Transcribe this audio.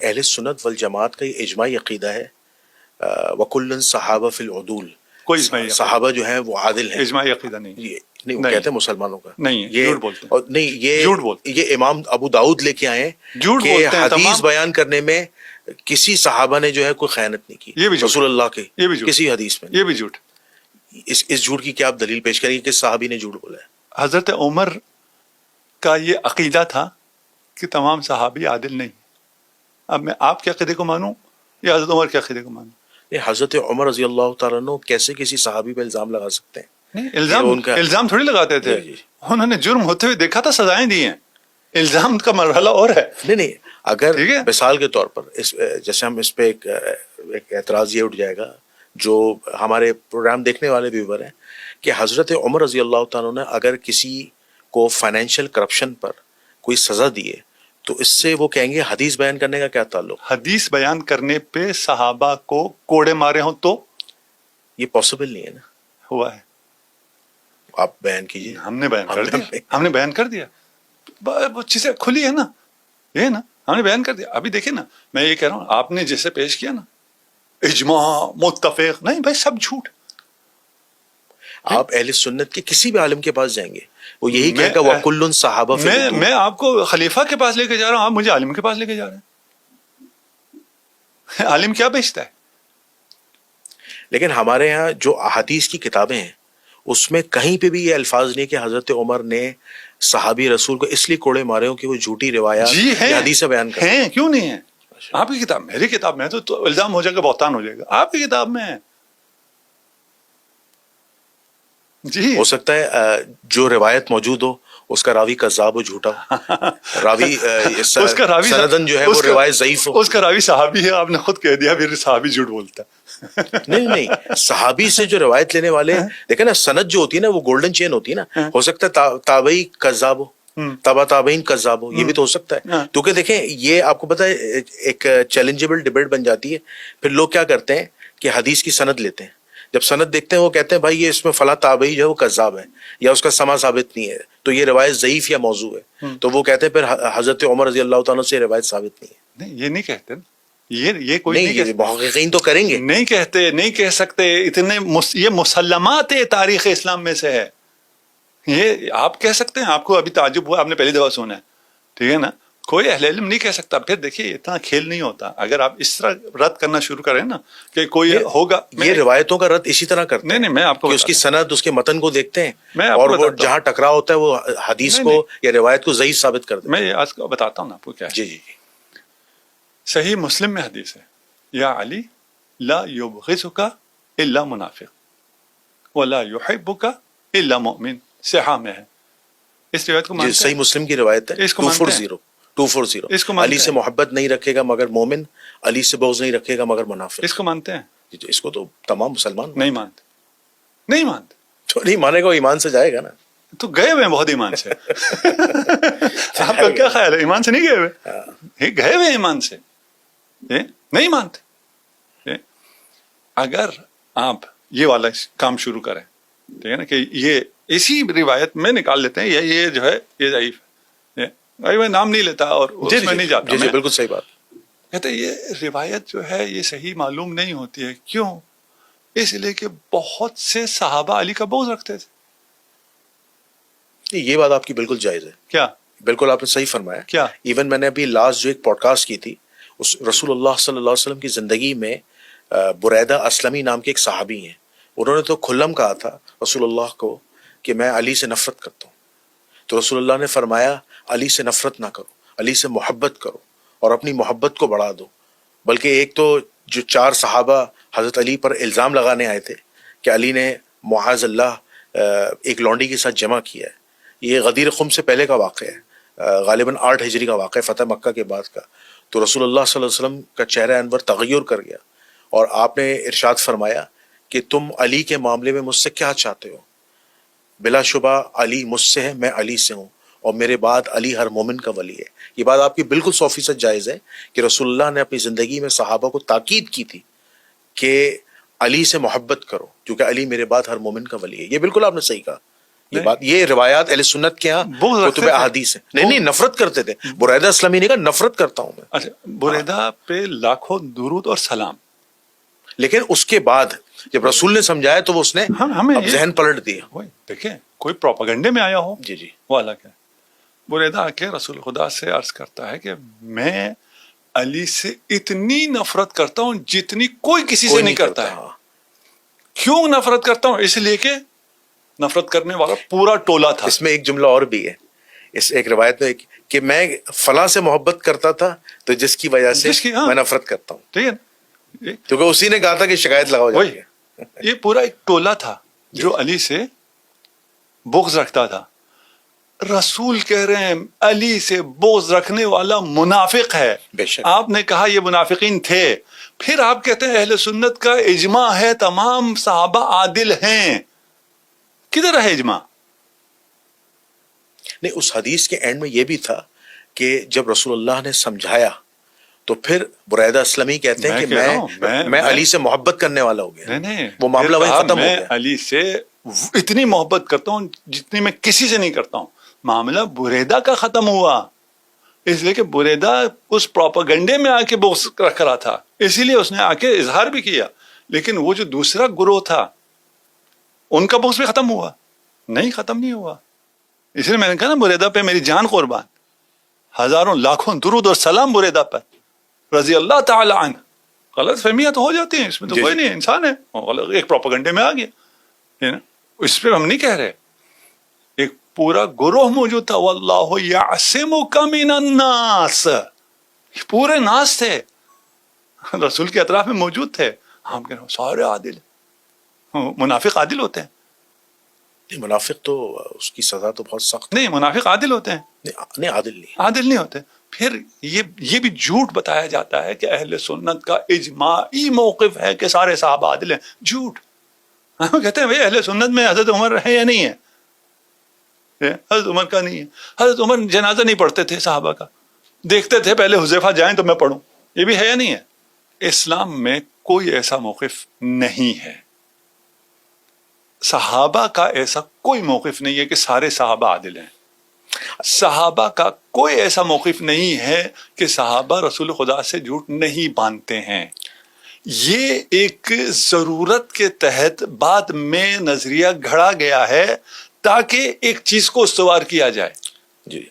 اہل سنت والجماعت کا یہ اجماعی عقیدہ ہے وَكُلٌّ صحابہ فی العدول، کوئی اجماعی صحابہ جو ہیں وہ عادل ہیں. اجماعی عقیدہ نہیں نہیں وہ کہتے ہیں مسلمانوں کا نہیں ہے، یہ جھوٹ بولتے ہیں. اور نہیں جھوٹ بولتے یہ امام ابو داؤد لے کے آئے ہیں جھوٹ کہ بولتے ہیں حدیث بیان کرنے میں کسی صحابہ نے جو ہے کوئی خیانت نہیں کی. یہ بھی رسول اللہ کے یہ بھی جھوٹ، کسی حدیث میں یہ بھی جھوٹ. اس جھوٹ کی کیا آپ دلیل پیش کریں گے کہ صحابی نے جھوٹ بولا ہے؟ حضرت عمر کا یہ عقیدہ تھا کہ تمام صحابی عادل نہیں. اب میں آپ کے عقیدے کو مانوں یا حضرت عمر کے عقیدے کو مانوں؟ حضرت عمر رضی اللہ تعالیٰ عنہ کیسے کسی صحابی پہ الزام لگا سکتے ہیں؟ نہیں، الزام تھوڑی لگاتے تھے. انہوں نے جرم ہوتے ہوئے دیکھا تھا، سزائیں دی ہیں. الزام کا مرحلہ اور ہے. نہیں اگر مثال کے طور پر جیسے ہم اس پہ ایک اعتراض یہ اٹھ جائے گا جو ہمارے پروگرام دیکھنے والے ویور ہیں کہ حضرت عمر رضی اللہ تعالیٰ نے اگر کسی کو فائنینشیل کرپشن پر کوئی سزا دیے تو اس سے وہ کہیں گے حدیث بیان کرنے کا کیا تعلق؟ حدیث بیان کرنے پہ صحابہ کو کوڑے مارے ہوں تو یہ پاسبل نہیں ہے نا. ہوا ہے. آپ بیان کیجیے. ہم نے بیان کر دیا. وہ چیزیں کھلی ہے نا، یہ نا ہم نے بیان کر دیا. ابھی دیکھیں نا، میں یہ کہہ رہا ہوں آپ نے جیسے پیش کیا نا اجماع متفق، نہیں بھائی سب جھوٹ. آپ اہل سنت کے کسی بھی عالم کے پاس جائیں گے وہ یہی کہے گا وَكُلٌّ صحابہ فی العدول. میں آپ کو خلیفہ کے پاس لے کے جا رہا ہوں، آپ مجھے عالم کے پاس لے کے جا رہے ہیں. عالم کیا بیچتا ہے؟ لیکن ہمارے ہاں جو احادیث کی کتابیں ہیں اس میں کہیں پہ بھی یہ الفاظ نہیں کہ حضرت عمر نے صحابی رسول کو اس لیے کوڑے مارے ہوں کہ وہ جھوٹی روایات یا حدیث بیان کرتے ہیں. کیوں نہیں ہے؟ آپ کی کتاب، میری کتاب میں تو الزام ہو جائے گا، بہتان ہو جائے گا. آپ کی کتاب میں ہے. جی ہو سکتا ہے جو روایت موجود ہو اس کا راوی کذاب ہو، جھوٹا راوی سندن جو ہے وہ روایت ضعیف ہو. اس کا راوی صحابی ہے، آپ نے خود کہہ دیا پھر صحابی جھوٹ بولتا ہے. نہیں صحابی سے جو روایت لینے والے دیکھیں نا، سند جو ہوتی ہے نا وہ گولڈن چین ہوتی ہے نا. ہو سکتا ہے تابعی کذاب ہو، تابع تابعین کذاب ہو، یہ بھی تو ہو سکتا ہے. کیونکہ دیکھیں یہ آپ کو پتہ ہے ایک چیلنجیبل ڈیبیٹ بن جاتی ہے. پھر لوگ کیا کرتے ہیں کہ حدیث کی سند لیتے ہیں، جب سند دیکھتے ہیں وہ کہتے ہیں بھائی یہ اس میں فلاں تابعی جو ہے وہ کذاب ہے یا اس کا سما ثابت نہیں ہے تو یہ روایت ضعیف یا موضوع ہے. تو وہ کہتے ہیں پھر حضرت عمر رضی اللہ تعالیٰ سے روایت ثابت نہیں ہے. نہیں، یہ نہیں کہتے. یہ کوئی نہیں، محققین تو کریں گے. نہیں کہتے، نہیں کہہ سکتے. اتنے یہ مسلمات تاریخ اسلام میں سے ہے. یہ آپ کہہ سکتے ہیں، آپ کو ابھی تعجب ہوا، آپ نے پہلی دفعہ سنا ہے، ٹھیک ہے نا. کوئی اہل علم نہیں کہہ سکتا. پھر دیکھیے اتنا کھیل نہیں ہوتا. اگر آپ اس طرح رد کرنا شروع کریں نا کہ کوئی ہوگا، یہ روایتوں کا رد اسی طرح کرتے ہیں. نہیں میں آپ کو اس کی سند، اس کے متن کو دیکھتے ہیں اور وہ جہاں ٹکراؤ ہوتا ہے وہ حدیث کو یا روایت کو ضعیف ثابت کرتے ہیں. میں آج کو بتاتا ہوں آپ کو کیا ہے. جی صحیح مسلم میں حدیث ہے، یا علی لا یبغضک الا منافق ولا یحبک الا مؤمن. صحیح میں ہے. اس روایت کو مانتے ہیں؟ صحیح مسلم کی روایت ہے 240. علی سے محبت نہیں رکھے گا مگر مومن، علی سے بغض نہیں رکھے گا مگر منافق. اس کو مانتے ہیں؟ اس کو تو تمام مسلمان نہیں مانتے. نہیں مانتے تو نہیں مانے گا، ایمان سے جائے گا نا. تو گئے ہوئے بہت ایمان سے. آپ کا کیا خیال ہے؟ ایمان سے نہیں گئے ہوئے؟ گئے ہوئے ایمان سے نہیں مانتے. اگر آپ یہ والا کام شروع کریں، ٹھیک ہے نا، کہ یہ اسی روایت میں نکال لیتے ہیں یہ جو ہے یہ ضعیف ہے، میں نام نہیں لیتا اور اس میں نہیں جاتا. جی بالکل صحیح بات. کہتے یہ روایت جو ہے یہ صحیح معلوم نہیں ہوتی ہے. کیوں؟ اس لیے کہ بہت سے صحابہ علی کا بغض رکھتے تھے. یہ بات آپ کی بالکل جائز ہے. کیا؟ بالکل آپ نے صحیح فرمایا. کیا؟ ایون میں نے ابھی لاسٹ جو ایک پوڈ کاسٹ کی تھی اس رسول اللہ صلی اللہ علیہ وسلم کی زندگی میں بریدہ اسلمی نام کے ایک صحابی ہیں، انہوں نے تو کھلم کہا تھا رسول اللہ کو کہ میں علی سے نفرت کرتا ہوں. تو رسول اللہ نے فرمایا علی سے نفرت نہ کرو، علی سے محبت کرو اور اپنی محبت کو بڑھا دو. بلکہ ایک تو جو 4 صحابہ حضرت علی پر الزام لگانے آئے تھے کہ علی نے معاذ اللہ ایک لونڈی کے ساتھ جمع کیا ہے، یہ غدیر خم سے پہلے کا واقعہ ہے، غالباً 8 ہجری کا واقعہ ہے، فتح مکہ کے بعد کا. تو رسول اللہ صلی اللہ علیہ وسلم کا چہرہ انور تغیر کر گیا اور آپ نے ارشاد فرمایا کہ تم علی کے معاملے میں مجھ سے کیا چاہتے ہو؟ بلا شبہ علی مجھ سے ہے، میں علی سے ہوں اور میرے بعد علی ہر مومن کا ولی ہے. یہ بات آپ کی بالکل 100% جائز ہے کہ رسول اللہ نے اپنی زندگی میں صحابہ کو تاکید کی تھی کہ علی سے محبت کرو کیونکہ علی میرے بعد ہر مومن کا ولی ہے. یہ بالکل آپ نے صحیح کہا. یہ روایات اہل سنت کے ہاں کتب احادیث ہیں. نہیں نفرت کرتے تھے. بریدہ اسلمی نے کہا نفرت کرتا ہوں میں. اچھا بریدہ پہ لاکھوں درود اور سلام, لیکن اس کے بعد جب رسول نے سمجھایا تو وہ اس نے اب ذہن پلٹ دیا. دیکھیں کوئی پروپیگنڈے میں آیا ہو جی وہ الگ ہے. بریدہ آ کے رسول خدا سے عرض کرتا ہے کہ میں علی سے اتنی نفرت کرتا ہوں جتنی کوئی کسی سے نہیں کرتا ہے. کیوں نفرت کرتا ہوں؟ اس لیے کہ نفرت کرنے والا پورا ٹولہ تھا. اس میں ایک جملہ اور بھی ہے, اس ایک روایت میں کہ میں فلاں سے محبت کرتا تھا تو جس کی وجہ سے میں نفرت کرتا ہوں. ٹھیک ہے, کیونکہ اسی نے کہا تھا کہ شکایت لگاؤ جا کے. یہ پورا ایک ٹولہ تھا جو علی سے بغض رکھتا تھا. رسول کہہ رہے ہیں علی سے بغض رکھنے والا منافق ہے. بے شک. آپ نے کہا یہ منافقین تھے, پھر آپ کہتے ہیں اہل سنت کا اجماع ہے تمام صحابہ عادل ہیں. کدھر ہے اجماع؟ نہیں, اس حدیث کے اینڈ میں یہ بھی تھا کہ جب رسول اللہ نے سمجھایا تو پھر بریدہ اسلمی کہتے ہیں کہ میں علی سے محبت کرنے والا ہو گیا. نہیں, وہ معاملہ وہی ختم ہو گیا. میں علی سے اتنی محبت کرتا ہوں جتنی میں کسی سے نہیں کرتا ہوں. معاملہ بریدہ کا ختم ہوا اس لیے کہ بریدہ اس پروپیگنڈے میں آ کے بغض رکھ رہا تھا, اسی لیے اس نے آ کے اظہار بھی کیا. لیکن وہ جو دوسرا گروہ تھا ان کا بغض بھی ختم ہوا نہیں, ختم نہیں ہوا. اس لیے میں نے کہا نا بریدہ پہ میری جان قربان, ہزاروں لاکھوں درود اور سلام بریدہ پر رضی اللہ تعالی عنہ. غلط فہمیاں تو ہو جاتی ہیں, اس میں تو کوئی نہیں, انسان ہے, ایک پروپیگنڈے میں آ گیا. اس پہ ہم نہیں کہہ رہے. ایک پورا گروہ موجود تھا, واللہ یعصمک من الناس, پورے ناس تھے رسول کے اطراف میں موجود تھے. ہم کہہ رہے ہیں سارے عادل. منافق عادل ہوتے ہیں؟ منافق تو اس کی سزا تو بہت سخت. نہیں, منافق عادل ہوتے ہیں؟ نہیں, عادل نہیں ہوتے. پھر یہ بھی جھوٹ بتایا جاتا ہے کہ اہل سنت کا اجماعی موقف ہے کہ سارے صحابہ عادل ہیں. جھوٹ. ہم کہتے ہیں بھائی اہل سنت میں حضرت عمر ہے یا نہیں ہے؟ حضرت عمر کا نہیں ہے. حضرت عمر جنازہ نہیں پڑھتے تھے صحابہ کا, دیکھتے تھے پہلے حذیفہ جائیں تو میں پڑھوں. یہ بھی ہے یا نہیں ہے؟ اسلام میں کوئی ایسا موقف نہیں ہے. صحابہ کا ایسا کوئی موقف نہیں ہے کہ سارے صحابہ عادل ہیں. صحابہ کا کوئی ایسا موقف نہیں ہے کہ صحابہ رسول خدا سے جھوٹ نہیں باندھتے ہیں. یہ ایک ضرورت کے تحت بعد میں نظریہ گھڑا گیا ہے تاکہ ایک چیز کو استوار کیا جائے. جی